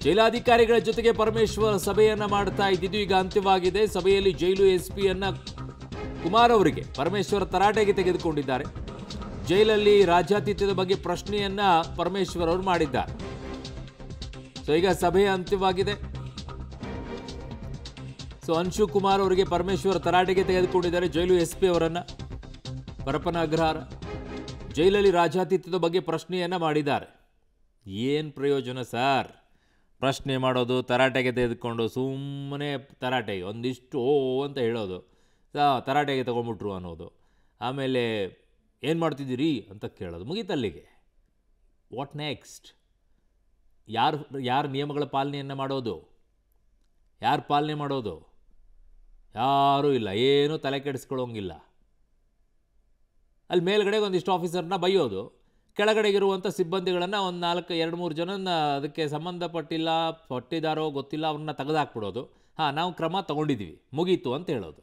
ಜೈಲಾಧಿಕಾರಿಗಳ ಜೊತೆಗೆ ಪರಮೇಶ್ವರ್ ಸಭೆಯನ್ನ ಮಾಡ್ತಾ ಇದ್ದಿದ್ದು ಈಗ ಅಂತ್ಯವಾಗಿದೆ. ಸಭೆಯಲ್ಲಿ ಜೈಲು ಎಸ್ಪಿಯನ್ನ ಕುಮಾರ್ ಅವರಿಗೆ ಪರಮೇಶ್ವರ್ ತರಾಟೆಗೆ ತೆಗೆದುಕೊಂಡಿದ್ದಾರೆ. ಜೈಲಲ್ಲಿ ರಾಜ್ಯಾತಿಥ್ಯದ ಬಗ್ಗೆ ಪ್ರಶ್ನೆಯನ್ನ ಪರಮೇಶ್ವರ್ ಅವರು ಮಾಡಿದ್ದಾರೆ. ಸೊ ಈಗ ಸಭೆಯ ಅಂತ್ಯವಾಗಿದೆ. ಸೊ ಅಂಶು ಕುಮಾರ್ ಅವರಿಗೆ ಪರಮೇಶ್ವರ್ ತರಾಟೆಗೆ ತೆಗೆದುಕೊಂಡಿದ್ದಾರೆ ಜೈಲು ಎಸ್ಪಿ ಅವರನ್ನ. ಪರಪ್ಪನ ಅಗ್ರಹಾರ ಜೈಲಲ್ಲಿ ರಾಜ್ಯಾತಿಥ್ಯದ ಬಗ್ಗೆ ಪ್ರಶ್ನೆಯನ್ನ ಮಾಡಿದ್ದಾರೆ. ಏನು ಪ್ರಯೋಜನ ಸರ್? ಪ್ರಶ್ನೆ ಮಾಡೋದು, ತರಾಟೆಗೆ ತೆಗೆದುಕೊಂಡು ಸುಮ್ಮನೆ ತರಾಟೆಗೆ ಒಂದಿಷ್ಟು ಓ ಅಂತ ಹೇಳೋದು, ತರಾಟೆಗೆ ತೊಗೊಂಡ್ಬಿಟ್ರು ಅನ್ನೋದು, ಆಮೇಲೆ ಏನು ಮಾಡ್ತಿದ್ದೀರಿ ಅಂತ ಕೇಳೋದು, ಮುಗೀತಲ್ಲಿಗೆ. What next? ಯಾರು ನಿಯಮಗಳ ಪಾಲನೆಯನ್ನು ಮಾಡೋದು? ಯಾರು ಪಾಲನೆ ಮಾಡೋದು? ಯಾರೂ ಇಲ್ಲ. ಏನೂ ತಲೆ ಕೆಡಿಸ್ಕೊಳ್ಳೋಂಗಿಲ್ಲ. ಅಲ್ಲಿ ಮೇಲ್ಗಡೆ ಒಂದಿಷ್ಟು ಆಫೀಸರ್ನ ಬೈಯೋದು, ಕೆಳಗಡೆಗಿರುವಂಥ ಸಿಬ್ಬಂದಿಗಳನ್ನು ಒಂದು 2-3 ಜನನ ಅದಕ್ಕೆ ಸಂಬಂಧಪಟ್ಟಿದ್ದಾರೋ ಗೊತ್ತಿಲ್ಲ, ಅವ್ರನ್ನ ತೆಗೆದಾಕ್ಬಿಡೋದು. ನಾವು ಕ್ರಮ ತಗೊಂಡಿದ್ದೀವಿ, ಮುಗೀತು ಅಂತ ಹೇಳೋದು.